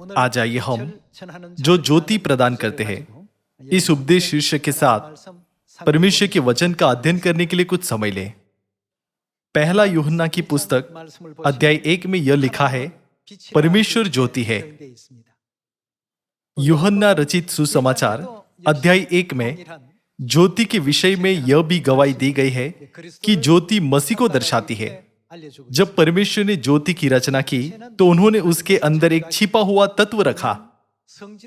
आज आइए हम जो ज्योति प्रदान करते हैं इस उपदेश शीर्षक के साथ परमेश्वर के वचन का अध्ययन करने के लिए कुछ समय लें। पहला यूहन्ना की पुस्तक अध्याय 1 में यह लिखा है, परमेश्वर ज्योति है। यूहन्ना रचित सुसमाचार अध्याय 1 में ज्योति के विषय में यह भी गवाही दी गई है कि ज्योति मसीह को दर्शाती है। जब परमेश्वर ने ज्योति की रचना की तो उन्होंने उसके अंदर एक छिपा हुआ तत्व रखा।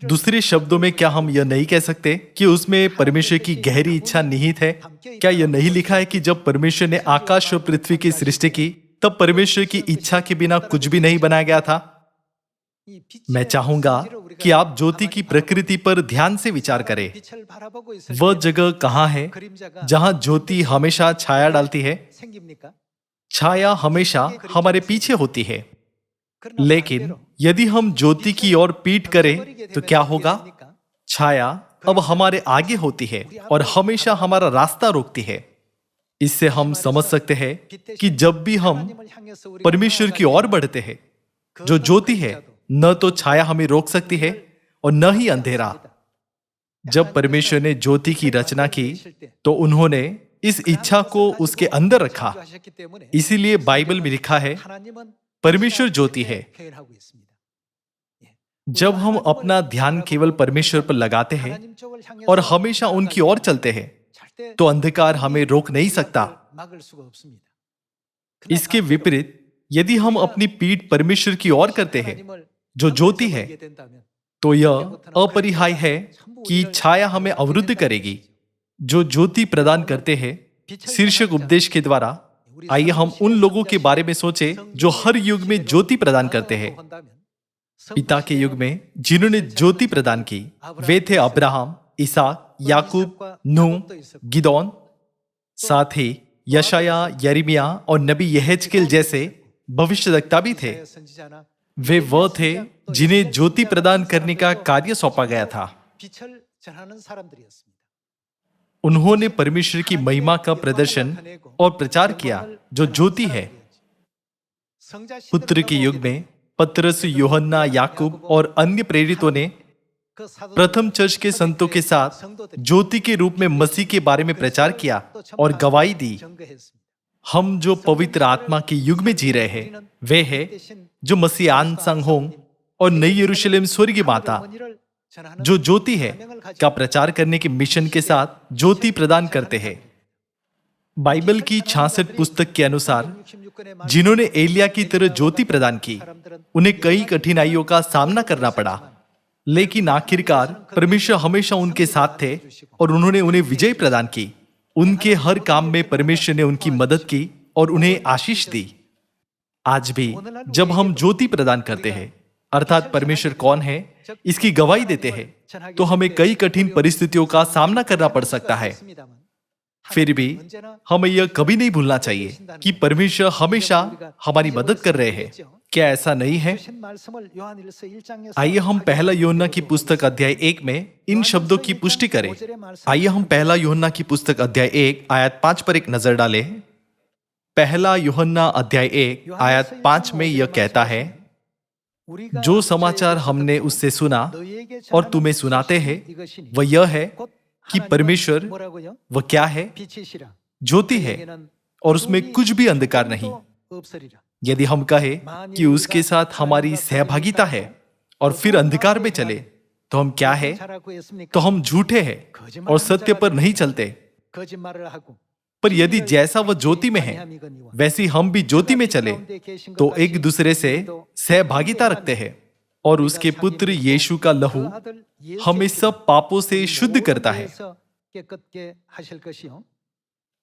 दूसरे शब्दों में क्या हम यह नहीं कह सकते कि उसमें परमेश्वर की गहरी इच्छा निहित है? क्या यह नहीं लिखा है कि जब परमेश्वर ने आकाश और पृथ्वी की सृष्टि की तब परमेश्वर की इच्छा के बिना कुछ भी नहीं बनाया गया था? मैं चाहूंगा कि आप ज्योति की प्रकृति पर ध्यान से विचार करें। वह जगह कहां है जहां ज्योति हमेशा छाया डालती है? छाया हमेशा हमारे पीछे होती है, लेकिन यदि हम ज्योति की ओर पीठ करें तो क्या होगा? छाया अब हमारे आगे होती है और हमेशा हमारा रास्ता रोकती है। इससे हम समझ सकते हैं कि जब भी हम परमेश्वर की ओर बढ़ते हैं, जो ज्योति है, न तो छाया हमें रोक सकती है और न ही अंधेरा। जब परमेश्वर ने ज्योति की रचना की तो उन्होंने इस इच्छा को उसके अंदर रखा। इसीलिए बाइबल में लिखा है, परमेश्वर ज्योति है। जब हम अपना ध्यान केवल परमेश्वर पर लगाते हैं और हमेशा उनकी ओर चलते हैं तो अंधकार हमें रोक नहीं सकता। इसके विपरीत यदि हम अपनी पीठ परमेश्वर की ओर करते हैं, जो ज्योति है, तो यह अपरिहार्य है कि छाया हमें अवरुद्ध करेगी। जो ज्योति प्रदान करते हैं शीर्षक उपदेश के द्वारा, आइए हम उन लोगों के बारे में सोचें जो हर युग में ज्योति प्रदान करते हैं। पिता के युग में जिन्होंने ज्योति प्रदान की वे थे अब्राहम, इसहाक, याकूब, नूह, गिदोन, साथ ही यशाया, यिर्मयाह और नबी यहेजकेल जैसे भविष्यवक्ता भी थे। वे वह थे जिन्हें ज्योति प्रदान करने का कार्य सौंपा गया था। उन्होंने परमेश्वर की महिमा का प्रदर्शन और प्रचार किया जो ज्योति है। पुत्र के युग में पतरस, यूहन्ना, याकूब और अन्य प्रेरितों ने प्रथम चर्च के संतों के साथ ज्योति के रूप में मसीह के बारे में प्रचार किया और गवाही दी। हम जो पवित्र आत्मा के युग में जी रहे हैं वे है जो मसीह आन सांग होंग और नई यरूशलेम स्वर्गीय माता जो ज्योति है का प्रचार करने के मिशन के साथ ज्योति प्रदान करते हैं। बाइबल की 66 पुस्तक के अनुसार जिन्होंने एलिया की तरह ज्योति प्रदान की उन्हें कई कठिनाइयों का सामना करना पड़ा, लेकिन आखिरकार परमेश्वर हमेशा उनके साथ थे और उन्होंने उन्हें विजय प्रदान की। उनके हर काम में परमेश्वर ने उनकी मदद की और उन्हें आशीष दी। आज भी जब हम ज्योति प्रदान करते हैं, अर्थात परमेश्वर कौन है इसकी गवाही देते हैं, तो हमें कई कठिन परिस्थितियों का सामना करना पड़ सकता है। फिर भी हमें यह कभी नहीं भूलना चाहिए कि परमेश्वर हमेशा हमारी मदद कर रहे हैं। क्या ऐसा नहीं है? आइए हम पहला यूहन्ना की पुस्तक अध्याय 1 में इन शब्दों की पुष्टि करें। आइए हम पहला यूहन्ना की पुस्तक अध्याय 1 आयत 5 पर एक नजर डालें। पहला यूहन्ना अध्याय 1 आयत 5 में यह कहता है, जो समाचार हमने उससे सुना और तुम्हें सुनाते हैं वह यह है कि परमेश्वर वह क्या है? ज्योति है और उसमें कुछ भी अंधकार नहीं। यदि हम कहें कि उसके साथ हमारी सहभागिता है और फिर अंधकार में चले तो हम क्या है? तो हम झूठे हैं और सत्य पर नहीं चलते। पर यदि जैसा वह ज्योति में है वैसे हम भी ज्योति में चले तो एक दूसरे से सहभागिता रखते हैं और उसके पुत्र यीशु का लहू हमें सब पापों से शुद्ध करता है।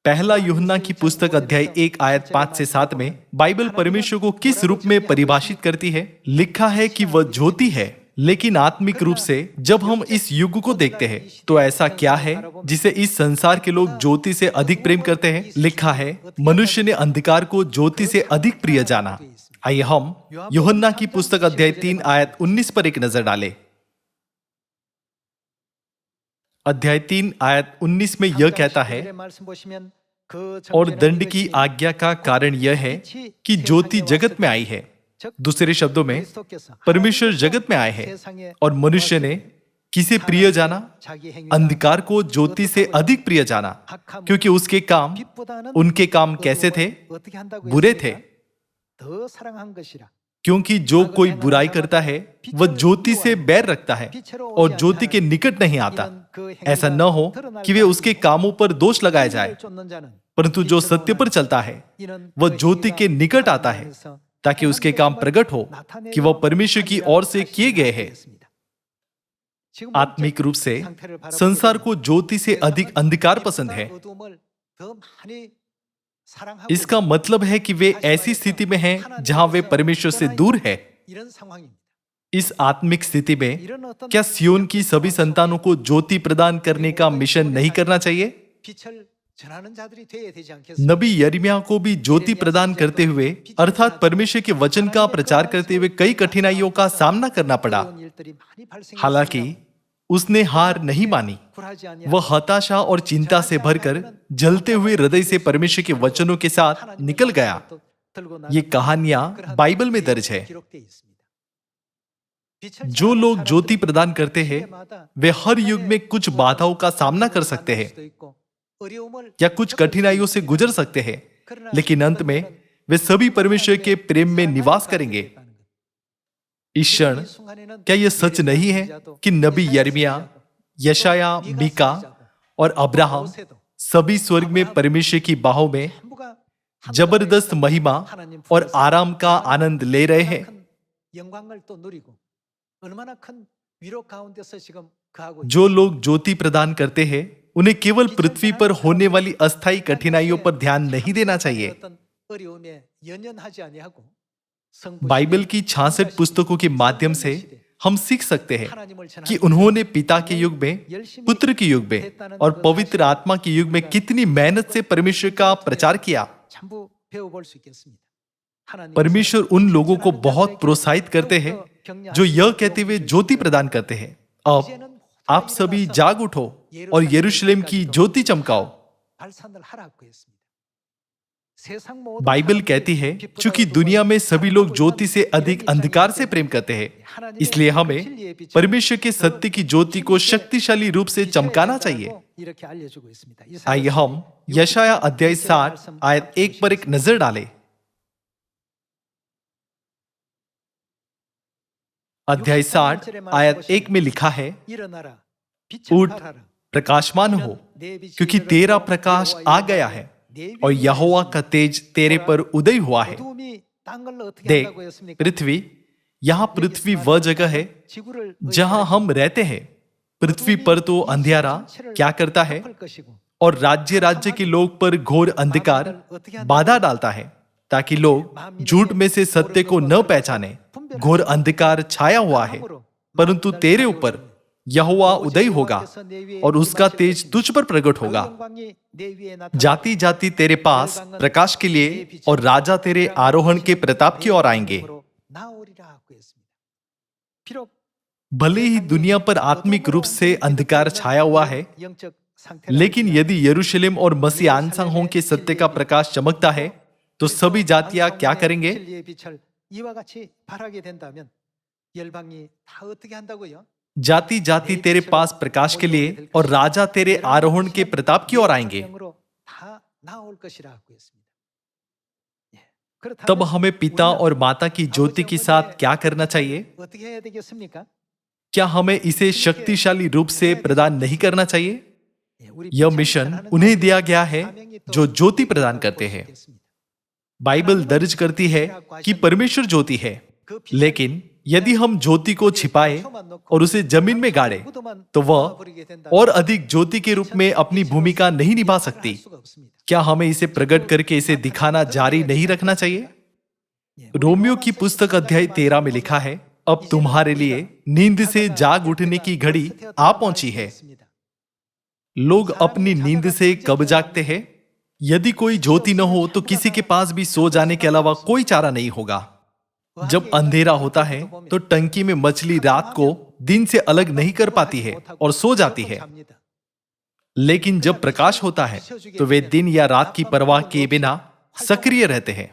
पहला यूहन्ना की पुस्तक अध्याय 1 आयत 5 से 7 में बाइबल परमेश्वर को किस रूप में परिभाषित करती है? लिखा है कि वह ज्योति है, लेकिन आत्मिक रूप से जब हम इस युग को देखते हैं तो ऐसा क्या है जिसे इस संसार के लोग ज्योति से अधिक प्रेम करते हैं? लिखा है, मनुष्य ने अंधकार को ज्योति से अधिक प्रिय जाना। आइए हम यूहन्ना की पुस्तक अध्याय 3 आयत 19 पर एक नजर डालें। अध्याय 3 आयत 19 में यह कहता है, और दंड की आज्ञा का कारण यह है कि ज्योति जगत में आई है दूसरे शब्दों में, परमेश्वर जगत में आए हैं और मनुष्य ने किसे प्रिय जाना? अंधकार को ज्योति से अधिक प्रिय जाना, क्योंकि उसके काम, उनके काम कैसे थे? बुरे थे। क्योंकि जो कोई बुराई करता है वह ज्योति से बैर रखता है और ज्योति के निकट नहीं आता। ऐसा न हो कि वे उसके कामों पर दोष लगाया जाए, परंतु जो सत्य पर चलता है वह ज्योति के निकट आता है, ताकि उसके काम प्रकट हो कि वह परमेश्वर की ओर से किए गए हैं। आत्मिक रूप से संसार को ज्योति से अधिक अंधकार पसंद है। इसका मतलब है कि वे ऐसी स्थिति में हैं जहां वे परमेश्वर से दूर है। इस आत्मिक स्थिति में क्या सियोन की सभी संतानों को ज्योति प्रदान करने का मिशन नहीं करना चाहिए? नबी यिर्मयाह को भी ज्योति प्रदान करते हुए, अर्थात परमेश्वर के वचन का प्रचार करते हुए कई कठिनाइयों का सामना करना पड़ा। हालांकि उसने हार नहीं मानी। वह हताशा और चिंता से भरकर जलते हुए हृदय से परमेश्वर के वचनों के साथ निकल गया। ये कहानियां बाइबल में दर्ज है। जो लोग ज्योति प्रदान करते हैं वे हर युग में कुछ बाधाओं का सामना कर सकते हैं या कुछ कठिनाइयों से गुजर सकते हैं, लेकिन अंत में वे सभी परमेश्वर के प्रेम में निवास करेंगे। इस क्षण क्या यह सच नहीं है कि नबी यिर्मयाह, यशायाह, मीका और अब्राहम सभी स्वर्ग में परमेश्वर की बाहों में जबरदस्त महिमा और आराम का आनंद ले रहे हैं? जो लोग ज्योति प्रदान करते हैं उन्हें केवल पृथ्वी पर होने वाली अस्थायी कठिनाइयों पर ध्यान नहीं देना चाहिए। बाइबल की 66 पुस्तकों के माध्यम से हम सीख सकते हैं कि उन्होंने पिता के युग में, पुत्र के युग में और पवित्र आत्मा के युग में कितनी मेहनत से परमेश्वर का प्रचार किया। परमेश्वर उन लोगों को बहुत प्रोत्साहित करते हैं जो यह कहते हुए ज्योति प्रदान करते हैं, अब आप सभी जाग उठो और यरूशलेम की ज्योति चमकाओ। बाइबल कहती है, चूंकि दुनिया में सभी लोग ज्योति से अधिक अंधकार से प्रेम करते हैं, इसलिए हमें परमेश्वर के सत्य की ज्योति को शक्तिशाली रूप से चमकाना चाहिए। आइए हम यशायाह अध्याय 60 आयत 1 पर एक नजर डालें। अध्याय 60 आयत 1 में लिखा है, उठ, प्रकाशमान हो, क्योंकि तेरा प्रकाश आ गया है और यहोवा का तेज तेरे पर उदय हुआ है। देख पृथ्वी, यहां पृथ्वी वह जगह है जहां हम रहते हैं। पृथ्वी पर तो अंधियारा क्या करता है और राज्य राज्य के लोग पर घोर अंधकार बाधा डालता है, ताकि लोग झूठ में से सत्य को न पहचाने। घोर अंधकार छाया हुआ है, परंतु तेरे ऊपर यहोवा उदय होगा और उसका तेज तुझ पर प्रकट होगा। जाति जाति तेरे पास प्रकाश के लिए और राजा तेरे आरोहण के प्रताप की ओर आएंगे। भले ही दुनिया पर आत्मिक रूप से अंधकार छाया हुआ है, लेकिन यदि यरूशलेम और मसीह आंसंगों के सत्य का प्रकाश चमकता है तो सभी जातियां क्या करेंगे? जाति जाति तेरे पास प्रकाश के लिए और राजा तेरे आरोहण के प्रताप की ओर आएंगे। तब हमें पिता और माता की ज्योति के साथ क्या करना चाहिए? क्या हमें इसे शक्तिशाली रूप से प्रदान नहीं करना चाहिए? यह मिशन उन्हें दिया गया है जो ज्योति प्रदान करते हैं। बाइबल दर्ज करती है कि परमेश्वर ज्योति है, लेकिन यदि हम ज्योति को छिपाए और उसे जमीन में गाड़े तो वह और अधिक ज्योति के रूप में अपनी भूमिका नहीं निभा सकती। क्या हमें इसे प्रकट करके इसे दिखाना जारी नहीं रखना चाहिए? रोमियो की पुस्तक अध्याय 13 में लिखा है, अब तुम्हारे लिए नींद से जाग उठने की घड़ी आ पहुंची है। लोग अपनी नींद से कब जागते हैं? यदि कोई ज्योति न हो तो किसी के पास भी सो जाने के अलावा कोई चारा नहीं होगा। जब अंधेरा होता है तो टंकी में मछली रात को दिन से अलग नहीं कर पाती है और सो जाती है, लेकिन जब प्रकाश होता है तो वे दिन या रात की परवाह किए बिना सक्रिय रहते हैं।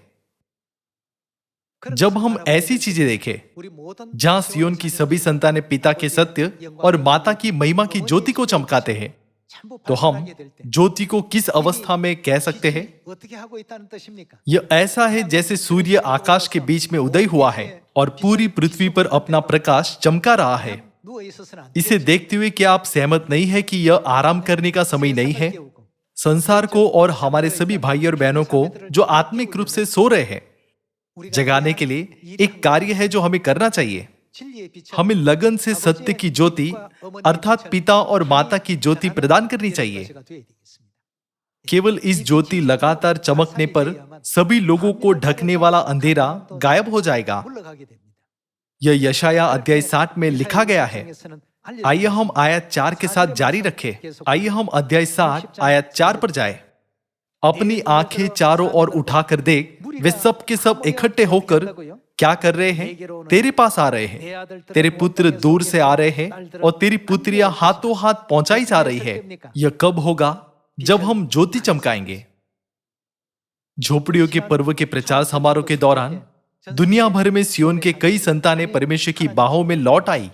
जब हम ऐसी चीजें देखें जहां सियोन की सभी संतानें पिता के सत्य और माता की महिमा की ज्योति को चमकाते हैं, तो हम ज्योति को किस अवस्था में कह सकते हैं? यह ऐसा है जैसे सूर्य आकाश के बीच में उदय हुआ है और पूरी पृथ्वी पर अपना प्रकाश चमका रहा है। इसे देखते हुए क्या आप सहमत नहीं है कि यह आराम करने का समय नहीं है? संसार को और हमारे सभी भाई और बहनों को जो आत्मिक रूप से सो रहे हैं, जगाने के लिए एक कार्य है जो हमें करना चाहिए। हमें लगन से सत्य की ज्योति अर्थात पिता और माता की ज्योति प्रदान करनी चाहिए। केवल इस ज्योति लगातार चमकने पर सभी लोगों को ढकने वाला अंधेरा गायब हो जाएगा। यह यशाया अध्याय 60 में लिखा गया है। आइए हम आयत 4 के साथ जारी रखें। आइए हम अध्याय 60 आयत 4 पर जाएं। अपनी आंखें चारों ओर उठाकर देख, वे सब के सब इकट्ठे होकर क्या कर रहे हैं? तेरे पास आ रहे हैं। तेरे पुत्र दूर से आ रहे हैं और तेरी पुत्रियां हाथों हाथ पहुंचाई जा रही है। यह कब होगा? जब हम ज्योति चमकाएंगे। झोपड़ियों के पर्व के प्रचार समारोह के दौरान दुनिया भर में सियोन के कई संतानें परमेश्वर की बाहों में लौट आई।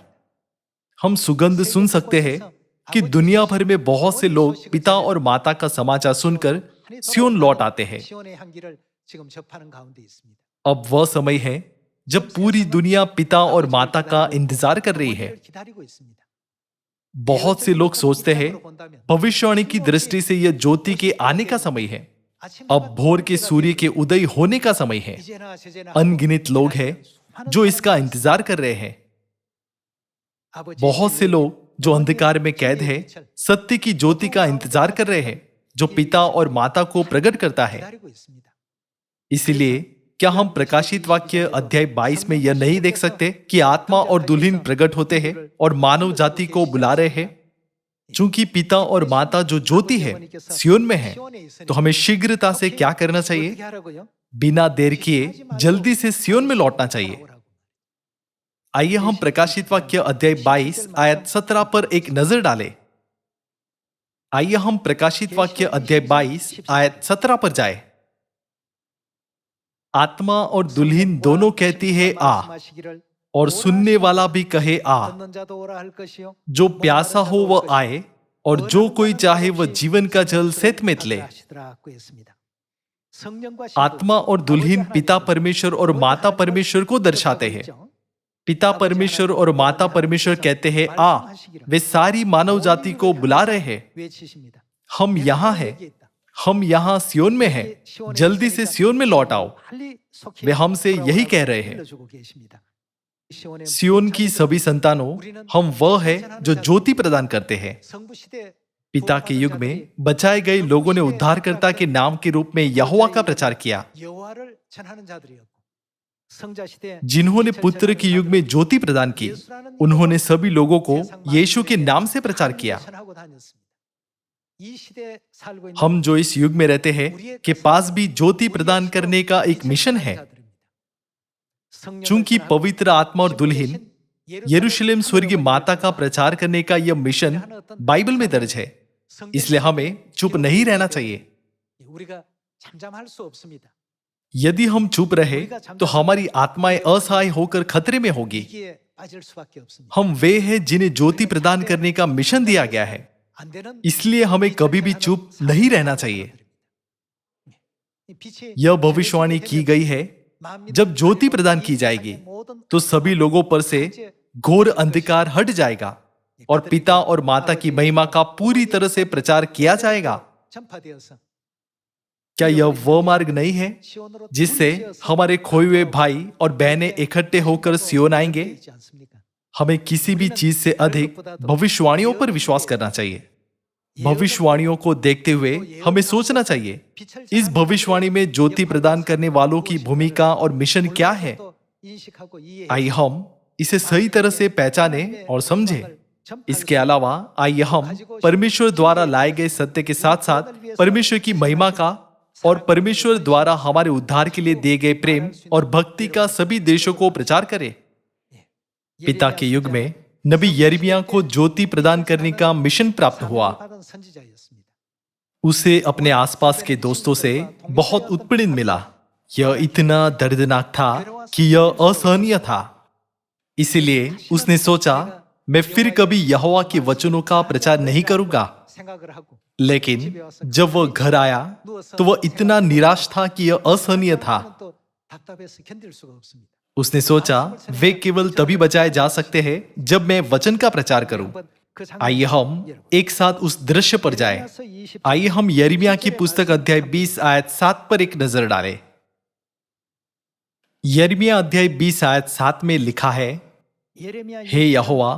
हम सुगंध सुन सकते हैं कि दुनिया भर में बहुत से लोग पिता और माता का समाचार सुनकर सियोन लौट आते हैं। अब वह समय है जब पूरी दुनिया पिता और माता का इंतजार कर रही है। बहुत से लोग सोचते हैं भविष्यवाणी की दृष्टि से यह ज्योति के आने का समय है। अब भोर के सूर्य के उदय होने का समय है। अनगिनत लोग हैं जो इसका इंतजार कर रहे हैं। बहुत से लोग जो अंधकार में कैद हैं, सत्य की ज्योति का इंतजार कर रहे हैं जो पिता और माता को प्रकट करता है। इसलिए क्या हम प्रकाशित वाक्य अध्याय 22 में यह नहीं देख सकते कि आत्मा और दुल्हन प्रकट होते हैं और मानव जाति को बुला रहे हैं? चूंकि पिता और माता जो ज्योति है सियोन में है, तो हमें शीघ्रता से क्या करना चाहिए? बिना देर किए जल्दी से सियोन में लौटना चाहिए। आइए हम प्रकाशित वाक्य अध्याय 22 आयत 17 पर एक नजर डालें। आइए हम प्रकाशित वाक्य अध्याय 22 आयत 17 पर जाएं। आत्मा और दुल्हन दोनों कहती है आ, और सुनने वाला भी कहे आ। जो प्यासा हो वह आए, और जो कोई चाहे वह जीवन का जल सेत ले। आत्मा और दुल्हन पिता परमेश्वर और माता परमेश्वर को दर्शाते हैं। पिता परमेश्वर और माता परमेश्वर कहते हैं आ, वे सारी मानव जाति को बुला रहे हैं। हम यहां हैं, हम यहां सियोन में हैं, जल्दी से सियोन में लौट आओ। वे हमसे यही कह रहे हैं। सियोन की सभी संतानों, हम वह है जो ज्योति प्रदान करते हैं। पिता के युग में बचाए गए लोगों ने उद्धारकर्ता के नाम के रूप में यहोवा का प्रचार किया। जिन्होंने पुत्र के युग में ज्योति प्रदान की, उन्होंने सभी लोगों को यीशु के नाम से प्रचार किया। हम जो इस युग में रहते हैं के पास भी ज्योति प्रदान करने का एक मिशन है। चूंकि पवित्र आत्मा और दुल्हन यरूशलेम स्वर्गीय माता का प्रचार करने का यह मिशन बाइबल में दर्ज है, इसलिए हमें चुप नहीं रहना चाहिए। यदि हम चुप रहे तो हमारी आत्माएं असहाय होकर खतरे में होगी। हम वे हैं जिन्हें ज्योति प्रदान करने का मिशन दिया गया है, इसलिए हमें कभी भी चुप नहीं रहना चाहिए। यह भविष्यवाणी की गई है, जब ज्योति प्रदान की जाएगी तो सभी लोगों पर से घोर अंधकार हट जाएगा और पिता और माता की महिमा का पूरी तरह से प्रचार किया जाएगा। क्या यह वह मार्ग नहीं है जिससे हमारे खोए हुए भाई और बहनें इकट्ठे होकर सियोन आएंगे? हमें किसी भी चीज से अधिक भविष्यवाणियों पर विश्वास करना चाहिए। भविष्यवाणियों को देखते हुए हमें सोचना चाहिए, इस भविष्यवाणी में ज्योति प्रदान करने वालों की भूमिका और मिशन क्या है। आइए हम इसे सही तरह से पहचाने और समझें। इसके अलावा आइए हम परमेश्वर द्वारा लाए गए सत्य के साथ साथ परमेश्वर की महिमा का और परमेश्वर द्वारा हमारे उद्धार के लिए दिए गए प्रेम और भक्ति का सभी देशों को प्रचार करें। पिता के युग में नबी यिर्मयाह को ज्योति प्रदान करने का मिशन प्राप्त हुआ। उसे अपने आसपास के दोस्तों से बहुत उत्पीड़न मिला। यह इतना दर्दनाक था कि यह असहनीय था। इसलिए उसने सोचा, मैं फिर कभी यहोवा के वचनों का प्रचार नहीं करूंगा। लेकिन जब वह घर आया तो वह इतना निराश था कि यह असहनीय था। उसने सोचा, वे केवल तभी बचाए जा सकते हैं जब मैं वचन का प्रचार करूं। आइए हम एक साथ उस दृश्य पर जाएं। आइए हम यिर्मयाह की पुस्तक अध्याय 20 आयत 7 पर एक नजर डालें। यिर्मयाह अध्याय 20 आयत 7 में लिखा है, हे यहोवा,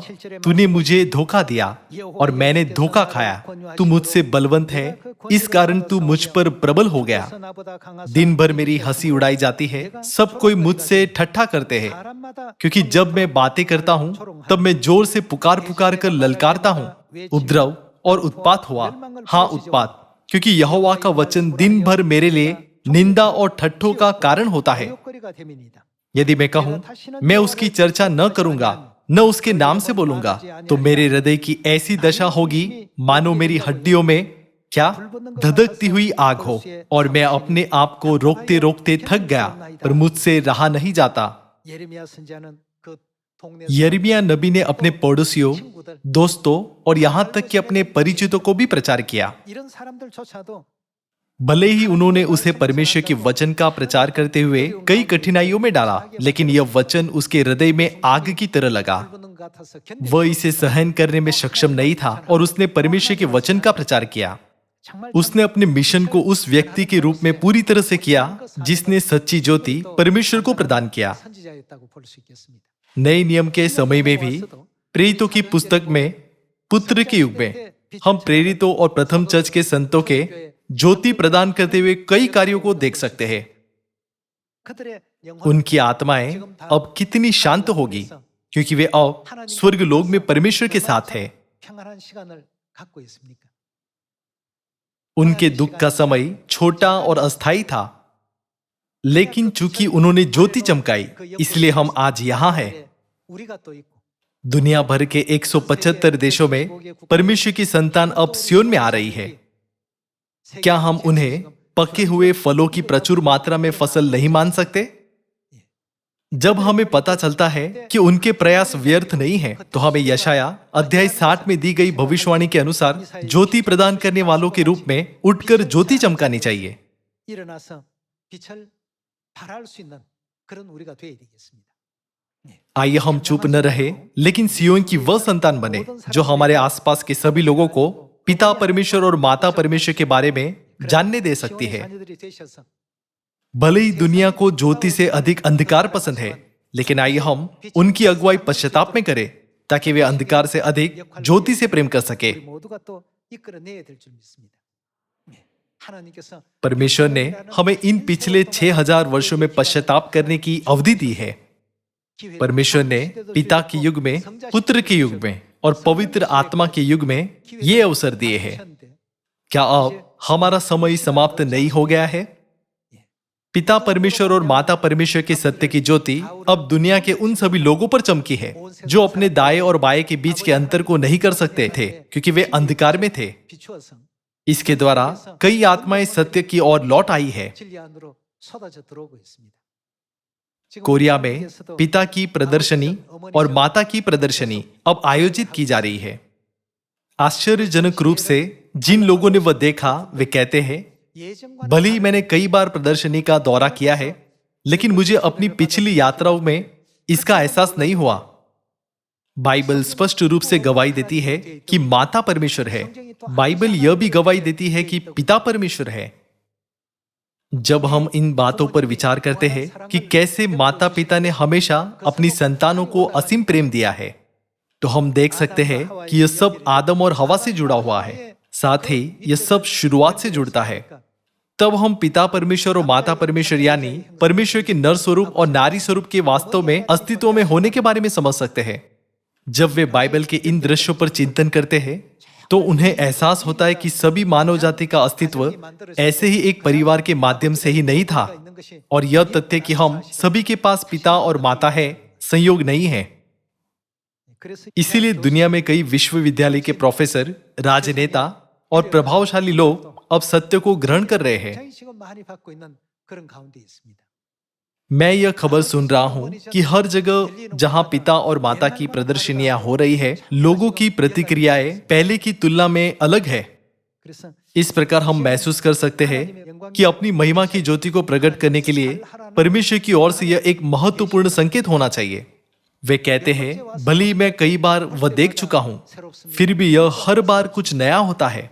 तूने मुझे धोखा दिया और मैंने धोखा खाया। तू मुझसे बलवंत है, इस कारण तू मुझ पर प्रबल हो गया। दिन भर मेरी हंसी उड़ाई जाती है, सब कोई मुझसे ठट्ठा करते हैं, क्योंकि जब मैं बातें करता हूं तब मैं जोर से पुकार पुकार कर ललकारता हूं। उपद्रव और उत्पात हुआ, हाँ उत्पात, क्योंकि यहोवा का वचन दिन भर मेरे लिए निंदा और ठट्ठों का कारण होता है। यदि मैं कहूं मैं उसकी चर्चा न करूंगा, न उसके नाम से बोलूंगा, तो मेरे हृदय की ऐसी दशा होगी मानो मेरी हड्डियों में क्या धधकती हुई आग हो, और मैं अपने आप को रोकते रोकते थक गया, पर मुझसे रहा नहीं जाता। यिर्मयाह नबी ने अपने पड़ोसियों, दोस्तों और यहां तक कि अपने परिचितों को भी प्रचार किया। भले ही उन्होंने उसे परमेश्वर के वचन का प्रचार करते हुए कई कठिनाइयों में डाला, लेकिन यह वचन उसके हृदय में आग की तरह लगा। वह इसे सहन करने में सक्षम नहीं था और उसने परमेश्वर के वचन का प्रचार किया। उसने अपने मिशन को उस व्यक्ति के रूप में पूरी तरह से किया जिसने सच्ची ज्योति परमेश्वर को प्रदान किया। नए नियम के समय में भी प्रेरितों की पुस्तक में पुत्र के युग में हम प्रेरितों और प्रथम चर्च के संतों के ज्योति प्रदान करते हुए कई कार्यों को देख सकते हैं। उनकी आत्माएं अब कितनी शांत होगी, क्योंकि वे अब स्वर्ग लोक में परमेश्वर के साथ हैं। उनके दुख का समय छोटा और अस्थायी था, लेकिन चूंकि उन्होंने ज्योति चमकाई, इसलिए हम आज यहां हैं। दुनिया भर के 175 देशों में परमेश्वर की संतान अब सियोन में आ रही है। क्या हम उन्हें पके हुए फलों की प्रचुर मात्रा में फसल नहीं मान सकते? जब हमें पता चलता है कि उनके प्रयास व्यर्थ नहीं है, तो हमें यशाया अध्याय 60 में दी गई भविष्यवाणी के अनुसार ज्योति प्रदान करने वालों के रूप में उठकर ज्योति चमकानी चाहिए। आइए हम चुप न रहे, लेकिन सियोन की वह संतान बने जो हमारे आसपास के सभी लोगों को पिता परमेश्वर और माता परमेश्वर के बारे में जानने दे सकती है। भले ही दुनिया को ज्योति से अधिक अंधकार पसंद है, लेकिन आइए हम उनकी अगुवाई पश्चाताप में करें, ताकि वे अंधकार से अधिक ज्योति से प्रेम कर सके। परमेश्वर ने हमें इन पिछले 6000 वर्षों में पश्चाताप करने की अवधि दी है। परमेश्वर ने पिता के युग में, पुत्र के युग में और पवित्र आत्मा के युग में ये अवसर दिए हैं। क्या अब हमारा समय समाप्त नहीं हो गया है? पिता परमेश्वर और माता परमेश्वर के सत्य की ज्योति अब दुनिया के उन सभी लोगों पर चमकी है जो अपने दाएं और बाएं के बीच के अंतर को नहीं कर सकते थे, क्योंकि वे अंधकार में थे। इसके द्वारा कई आत्माएं सत्य की ओर लौट आई है। कोरिया में पिता की प्रदर्शनी और माता की प्रदर्शनी अब आयोजित की जा रही है। आश्चर्यजनक रूप से जिन लोगों ने वह देखा, वे कहते हैं, भले ही मैंने कई बार प्रदर्शनी का दौरा किया है, लेकिन मुझे अपनी पिछली यात्राओं में इसका एहसास नहीं हुआ। बाइबल स्पष्ट रूप से गवाही देती है कि माता परमेश्वर है। बाइबल यह भी गवाही देती है कि पिता परमेश्वर है। जब हम इन बातों पर विचार करते हैं कि कैसे माता पिता ने हमेशा अपनी संतानों को असीम प्रेम दिया है, तो हम देख सकते हैं कि यह सब आदम और हवा से जुड़ा हुआ है। साथ ही यह सब शुरुआत से जुड़ता है। तब हम पिता परमेश्वर और माता परमेश्वर यानी परमेश्वर के नर स्वरूप और नारी स्वरूप के वास्तव में अस्तित्व में होने के बारे में समझ सकते हैं। जब वे बाइबल के इन दृश्यों पर चिंतन करते हैं, तो उन्हें एहसास होता है कि सभी मानव जाति का अस्तित्व ऐसे ही एक परिवार के माध्यम से ही नहीं था, और यह तथ्य कि हम सभी के पास पिता और माता है संयोग नहीं है। इसीलिए दुनिया में कई विश्वविद्यालय के प्रोफेसर, राजनेता और प्रभावशाली लोग अब सत्य को ग्रहण कर रहे हैं। 그런 가운데 있습니다. मैं यह खबर सुन रहा हूं कि हर जगह जहां पिता और माता की प्रदर्शनियां हो रही है, लोगों की प्रतिक्रियाएं पहले की तुलना में अलग है। 그래서 इस प्रकार हम महसूस कर सकते हैं कि अपनी महिमा की ज्योति को प्रकट करने के लिए परमेश्वर की ओर से यह एक महत्वपूर्ण संकेत होना चाहिए। वे कहते हैं, भले ही मैं कई बार वह देख चुका हूं, फिर भी यह हर बार कुछ नया होता है।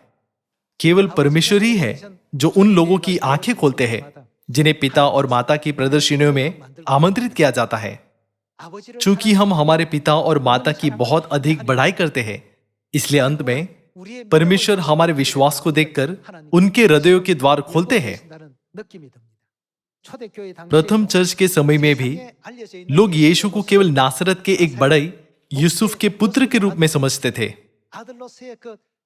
केवल परमेश्वर ही है जो उन लोगों की आंखें खोलते हैं जिन्हें पिता और माता की प्रदर्शनियों में आमंत्रित किया जाता है। चूंकि हम हमारे पिता और माता की बहुत अधिक बढ़ाई करते हैं, इसलिए अंत में परमेश्वर हमारे विश्वास को देखकर उनके हृदयों के द्वार खोलते हैं। प्रथम चर्च के समय में भी लोग यीशु को केवल नासरत के एक बढ़ई यूसुफ के पुत्र के रूप में समझते थे।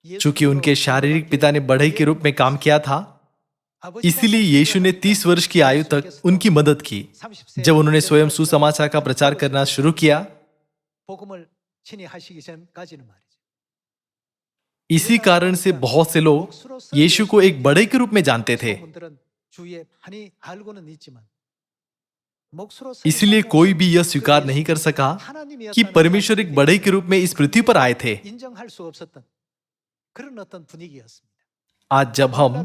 चूंकि उनके शारीरिक पिता ने बढ़ई के रूप में काम किया था, इसीलिए यीशु ने 30 वर्ष की आयु तक उनकी मदद की। जब उन्होंने स्वयं सुसमाचार का प्रचार करना शुरू किया, इसी कारण से बहुत से लोग यीशु को एक बढ़ई के रूप में जानते थे। इसलिए कोई भी यह स्वीकार नहीं कर सका कि परमेश्वर एक बढ़ई के रूप में इस पृथ्वी पर आए थे। आज जब हम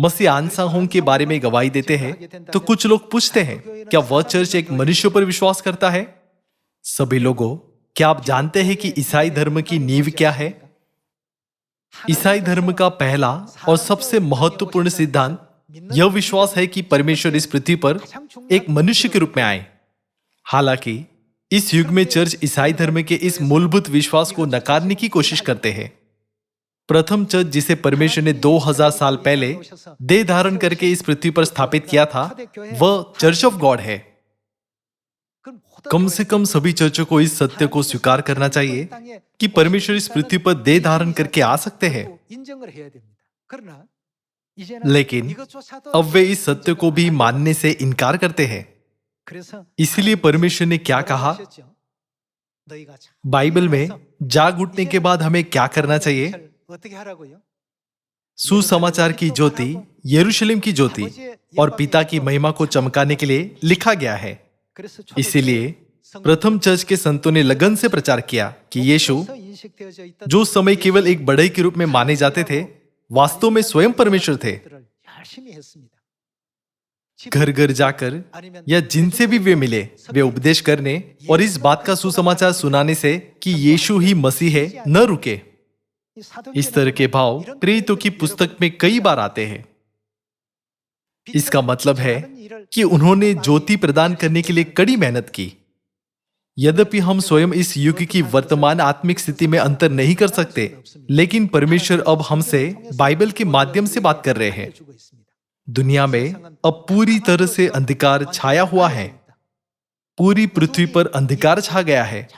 मसीह आनसाहों के बारे में गवाही देते हैं, तो कुछ लोग पूछते हैं, क्या वह चर्च एक मनुष्य पर विश्वास करता है? सभी लोगों, क्या आप जानते हैं कि ईसाई धर्म की नींव क्या है? ईसाई धर्म का पहला और सबसे महत्वपूर्ण सिद्धांत यह विश्वास है कि परमेश्वर इस पृथ्वी पर एक मनुष्य के रूप में आए। हालांकि इस युग में चर्च ईसाई धर्म के इस मूलभूत विश्वास को नकारने की कोशिश करते हैं। प्रथम चर्च जिसे परमेश्वर ने 2000 साल पहले देह धारण करके इस पृथ्वी पर स्थापित किया था, वह चर्च ऑफ गॉड है। कम से कम सभी चर्चों को इस सत्य को स्वीकार करना चाहिए कि परमेश्वर इस पृथ्वी पर देह धारण करके आ सकते हैं। लेकिन अब वे इस सत्य को भी मानने से इनकार करते हैं। इसलिए परमेश्वर ने क्या कहा? बाइबल में जाग उठने के बाद हमें क्या करना चाहिए? सुसमाचार की ज्योति, यरूशलेम की ज्योति और पिता की महिमा को चमकाने के लिए लिखा गया है। इसीलिए प्रथम चर्च के संतों ने लगन से प्रचार किया कि यीशु, जो उस समय केवल एक बढ़ई के रूप में माने जाते थे, वास्तव में स्वयं परमेश्वर थे। घर घर जाकर या जिनसे भी वे मिले, वे उपदेश करने और इस बात का सुसमाचार सुनाने से कि यीशु ही मसीह है, न रुके। इस तरह के भाव प्रेरितों की पुस्तक में कई बार आते हैं। इसका मतलब है कि उन्होंने ज्योति प्रदान करने के लिए कड़ी मेहनत की। यद्यपि हम स्वयं इस युग की वर्तमान आत्मिक स्थिति में अंतर नहीं कर सकते, लेकिन परमेश्वर अब हमसे बाइबल के माध्यम से बात कर रहे हैं। दुनिया में अब पूरी तरह से अंधकार छाया हुआ है। पूरी पृथ्वी पर अंधकार छा गया है।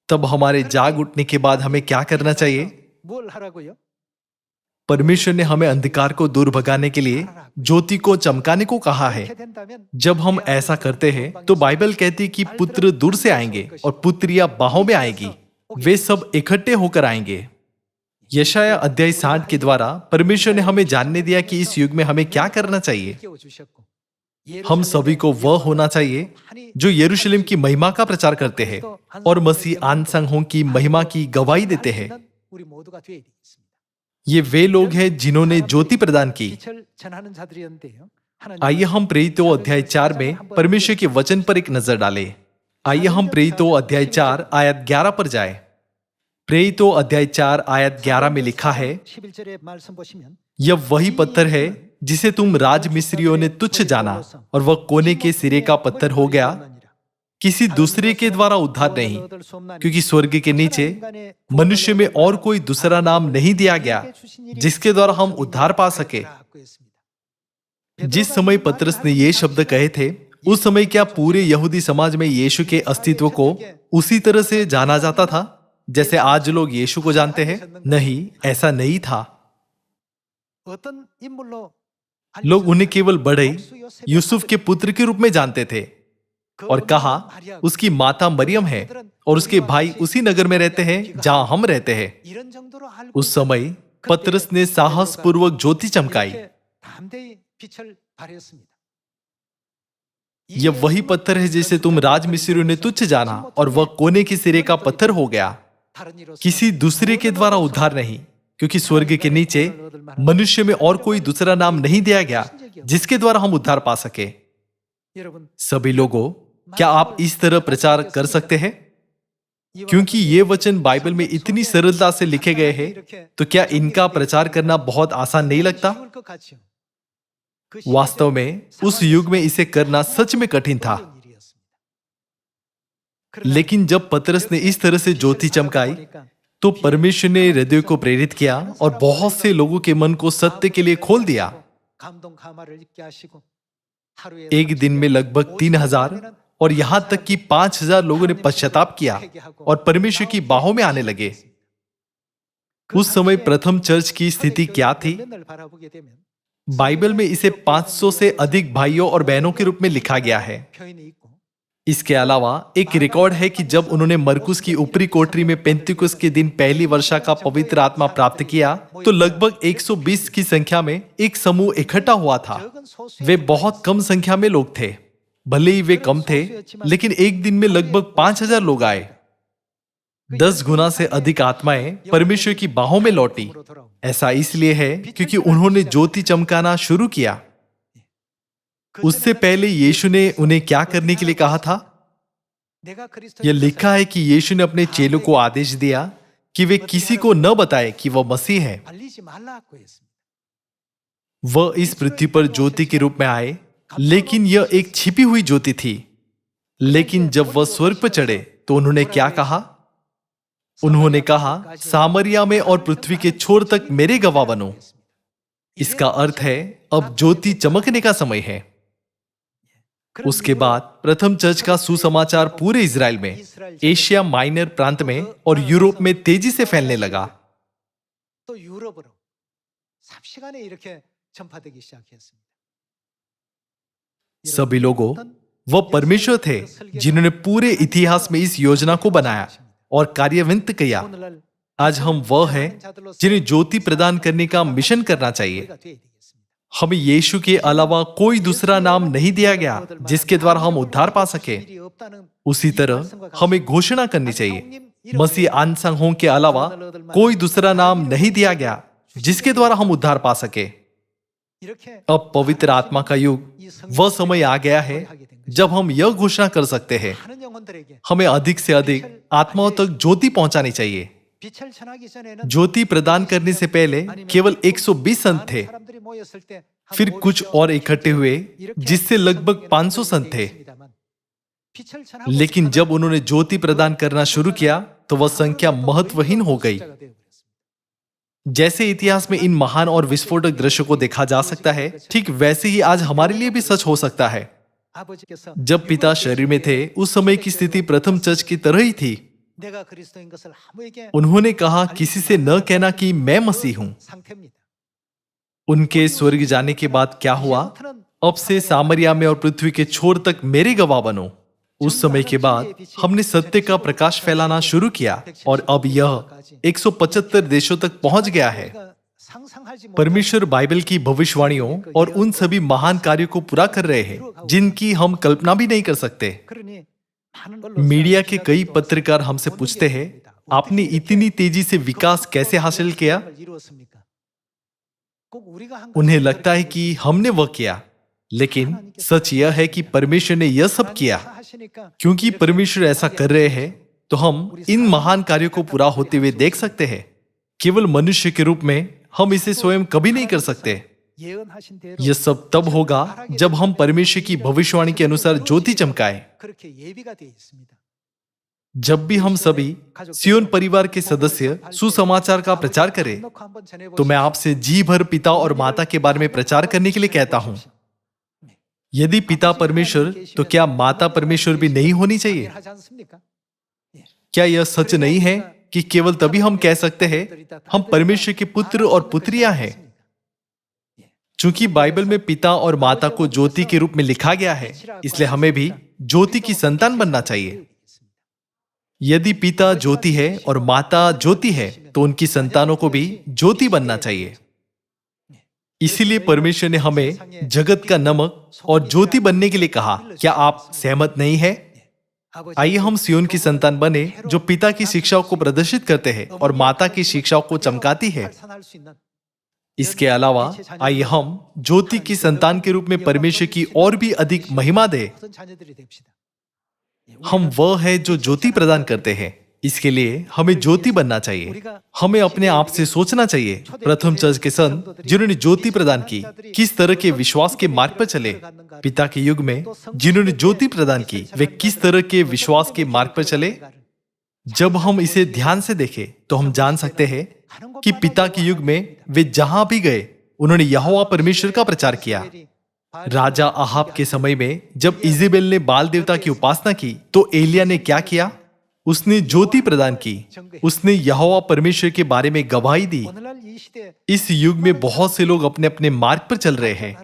तब हमारे जाग उठने के बाद हमें क्या करना चाहिए? परमेश्वर ने हमें अंधकार को दूर भगाने के लिए ज्योति को चमकाने को कहा है। जब हम ऐसा करते हैं तो बाइबल कहती है कि पुत्र दूर से आएंगे और पुत्रियां बाहों में आएगी। वे सब इकट्ठे होकर आएंगे। यशाया अध्याय 60 के द्वारा परमेश्वर ने हमें जानने दिया कि इस युग में हमें क्या करना चाहिए। हम सभी को वह होना चाहिए जो यरूशलेम की महिमा का प्रचार करते हैं और मसीह आनसाहों की महिमा की गवाही देते हैं। ये वे लोग हैं जिन्होंने ज्योति प्रदान की। आइए हम प्रेरितों अध्याय 4 में परमेश्वर के वचन पर एक नजर डालें। आइए हम प्रेरितों अध्याय 4 आयत 11 पर जाएं। प्रेरितों अध्याय 4 आयत 11 में लिखा है, यह वही पत्थर है जिसे तुम राजमिस्त्रियों ने तुच्छ जाना और वह कोने के सिरे का पत्थर हो गया, किसी दूसरे के द्वारा उद्धार नहीं, क्योंकि स्वर्ग के नीचे मनुष्य में और कोई दूसरा नाम नहीं दिया गया जिसके द्वारा हम उद्धार पा सके। जिस समय पतरस ने ये शब्द कहे थे, उस समय क्या पूरे यहूदी समाज में यीशु के अस्तित्व को उसी तरह से जाना जाता था जैसे आज लोग यीशु को जानते हैं? नहीं, ऐसा नहीं था। लोग उन्हें केवल बढ़ई यूसुफ के पुत्र के रूप में जानते थे और कहा उसकी माता मरियम है और उसके भाई उसी नगर में रहते हैं जहां हम रहते हैं। उस समय पतरस ने साहस पूर्वक ज्योति चमकाई। 발휘했습니다. यह वही पत्थर है जिसे तुम राजमिस्त्रियों ने तुच्छ जाना और वह कोने के सिरे का पत्थर हो गया, किसी दूसरे के द्वारा उद्धार नहीं, क्योंकि स्वर्ग के नीचे मनुष्य में और कोई दूसरा नाम नहीं दिया गया जिसके द्वारा हम उद्धार पा सके। 여러분, सभी लोगों, क्या आप इस तरह प्रचार कर सकते हैं? क्योंकि ये वचन बाइबल में इतनी सरलता से लिखे गए हैं, तो क्या इनका प्रचार करना बहुत आसान नहीं लगता? 쉬울 것 같지요? 그 वास्तव में उस युग में इसे करना सच में कठिन था। 어려운 일이었습니다. लेकिन जब पतरस ने इस तरह से ज्योति चमकाई, तो परमेश्वर ने हृदय को प्रेरित किया और बहुत से लोगों के मन को सत्य के लिए खोल दिया। 감동 감화를 있게 하시고 하루에 एक दिन में लगभग 3000 और यहां तक कि 5000 लोगों ने पश्चाताप किया और परमेश्वर की बाहों में आने लगे। उस समय प्रथम चर्च की स्थिति क्या थी? 면을 바라보게 되면 बाइबल में इसे 500 से अधिक भाइयों और बहनों के रूप में लिखा गया है। 표현이 있고 इसके अलावा एक रिकॉर्ड है कि जब उन्होंने मरकुस की ऊपरी कोठरी में पेंतिकुस के दिन पहली वर्षा का पवित्र आत्मा प्राप्त किया, तो लगभग 120 की संख्या में एक समूह इकट्ठा हुआ था। 적은 소수의 वे बहुत कम संख्या में लोग थे। भले ही वे कम थे, लेकिन एक दिन में लगभग 5000 लोग आए। 10 गुना से अधिक आत्माएं परमेश्वर की बाहों में लौटी। 으로 돌아옵니다. ऐसा इसलिए है क्योंकि उन्होंने ज्योति चमकाना शुरू किया। उससे पहले यीशु ने उन्हें क्या करने के लिए कहा था? 내가 그리스도인 यह 것을 लिखा है कि यीशु ने अपने चेलों को आदेश दिया कि वे किसी को न बताएं कि वह मसीह है। 알리지 말라고 했습니다. वह इस पृथ्वी पर ज्योति के रूप में आए, लेकिन यह एक छिपी हुई ज्योति थी। लेकिन जब वह स्वर्ग पर चढ़े तो उन्होंने क्या कहा? उन्होंने कहा, सामरिया में और पृथ्वी के छोर तक मेरे गवाह बनो। इसका अर्थ है अब ज्योति चमकने का समय है। उसके बाद प्रथम चर्च का सुसमाचार पूरे इजराइल में, एशिया माइनर प्रांत में और यूरोप में तेजी से फैलने लगा। 또 유럽으로 삽시간에 이렇게 전파되기 시작했습니다. सभी लोगों, वह परमेश्वर थे जिन्होंने पूरे इतिहास में इस योजना को बनाया और कार्यान्वित किया। 오늘날 आज हम वह हैं जिन्हें ज्योति प्रदान करने का मिशन करना चाहिए। 우리가 되어야 되겠습니다. हमें यीशु के अलावा कोई दूसरा नाम नहीं दिया गया जिसके द्वारा हम उद्धार पा सके। 일이 없다는 उसी तरह हमें घोषणा करनी चाहिए, मसीह आनसंग हों के अलावा कोई दूसरा नाम नहीं दिया गया जिसके द्वारा हम उद्धार पा सके। 이렇게 अब पवित्र आत्मा का युग, वह समय आ गया है जब हम यह घोषणा कर सकते हैं। 많은 영혼들에게 हमें अधिक से अधिक आत्माओं तक ज्योति पहुंचानी चाहिए। 빛을 전하기 전에는 ज्योति प्रदान करने से पहले केवल 120 संत थे, 사람들이 모였을 때 फिर कुछ और इकट्ठे हुए जिससे लगभग 500 संत थे। 빛을 전하고 लेकिन जब उन्होंने ज्योति प्रदान करना शुरू किया तो वह संख्या महत्वहीन हो गई। 숫자가 되어버렸습니다. जैसे इतिहास में इन महान और विस्फोटक दृश्यों को देखा जा सकता है, ठीक वैसे ही आज हमारे लिए भी सच हो सकता है। 아버지께서 जब पिता शरीर में थे, उस समय की स्थिति प्रथम चर्च की तरह ही थी। 내가 그리스도인 것을 아무에게 उन्होंने कहा, किसी से न कहना कि मैं मसीह हूं। 상태입니다. उनके स्वर्ग जाने के बाद क्या हुआ? अब से सामरिया में और पृथ्वी के छोर तक मेरे गवाह बनो। उस समय के बाद हमने सत्य का प्रकाश फैलाना शुरू किया और अब यह 175 देशों तक पहुंच गया है। 우리가 상상하지 못한 परमेश्वर बाइबल की भविष्यवाणियों और उन सभी महान कार्यों को पूरा कर रहे हैं जिनकी हम कल्पना भी नहीं कर सकते। 그러니 많은 걸로 मीडिया के कई पत्रकार हमसे पूछते हैं, आपने इतनी तेजी से विकास कैसे हासिल किया? 이루었습니까? 꼭 우리가 한 उन्हें लगता है कि हमने वह किया, लेकिन सच यह है कि परमेश्वर ने यह सब किया। 하시니까 क्योंकि परमेश्वर ऐसा कर रहे हैं, तो हम इन महान कार्यों को पूरा होते हुए देख सकते हैं। केवल मनुष्य के रूप में हम इसे स्वयं कभी नहीं कर सकते। 예언하신 대로 यह सब तब होगा जब हम परमेश्वर की भविष्यवाणी के अनुसार ज्योति चमकाएं। 그렇게 예비가 되어 있습니다. जब भी हम सभी सियोन परिवार के सदस्य सुसमाचार का प्रचार करें, 놓고 한번 전해보시죠. तो मैं आपसे जी भर पिता और माता के बारे में प्रचार करने के लिए कहता हूं। यदि पिता परमेश्वर, तो क्या माता परमेश्वर भी नहीं होनी चाहिए? 하지 않습니까? क्या यह सच नहीं है कि केवल तभी हम कह सकते हैं हम परमेश्वर के पुत्र और पुत्रियां हैं? चूंकि बाइबल में पिता और माता को ज्योति के रूप में लिखा गया है, इसलिए हमें भी ज्योति की संतान बनना चाहिए। यदि पिता ज्योति है और माता ज्योति है, तो उनकी संतानों को भी ज्योति बनना चाहिए। इसीलिए परमेश्वर ने हमें जगत का नमक और ज्योति बनने के लिए कहा। क्या आप सहमत नहीं है? आइए हम सियोन की संतान बने जो पिता की शिक्षाओं को प्रदर्शित करते हैं और माता की शिक्षाओं को चमकाती है। इसके अलावा आइए हम ज्योति की संतान के रूप में परमेश्वर की और भी अधिक महिमा दें। हम वह है जो ज्योति प्रदान करते हैं। इसके लिए हमें ज्योति बनना चाहिए। हमें अपने आप से सोचना चाहिए, प्रथम चर्च के संत जिन्होंने ज्योति प्रदान की किस तरह के विश्वास के मार्ग पर चले। पिता के युग में जिन्होंने ज्योति प्रदान की वे किस तरह के विश्वास के मार्ग पर चले। जब हम इसे ध्यान से देखें तो हम जान सकते हैं कि पिता के युग में वे जहां भी गए उन्होंने यहोवा परमेश्वर का प्रचार किया। राजा अहाब के समय में जब इजेबेल ने बाल देवता की उपासना की तो एलिया ने क्या किया? उसने ज्योति प्रदान की। उसने यहोवा परमेश्वर के बारे में गवाही दी। इस युग में बहुत से लोग अपने अपने मार्ग पर चल रहे हैं।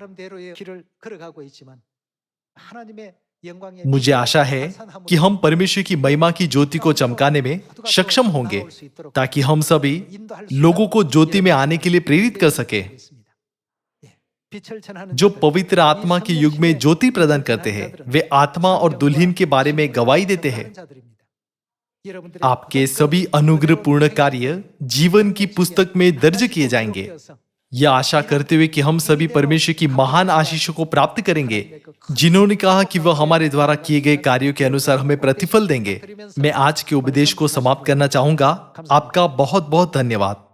मुझे आशा है कि हम परमेश्वर की महिमा की ज्योति को चमकाने में सक्षम होंगे ताकि हम सभी लोगों को ज्योति में आने के लिए प्रेरित कर सके। जो पवित्र आत्मा के युग में ज्योति प्रदान करते हैं वे आत्मा और दुल्हन के बारे में गवाही देते हैं। आपके सभी अनुग्रहपूर्ण कार्य जीवन की पुस्तक में दर्ज किए जाएंगे। यह आशा करते हुए कि हम सभी परमेश्वर की महान आशीषों को प्राप्त करेंगे जिन्होंने कहा कि वह हमारे द्वारा किए गए कार्यों के अनुसार हमें प्रतिफल देंगे। मैं आज के उपदेश को समाप्त करना चाहूंगा। आपका बहुत बहुत धन्यवाद।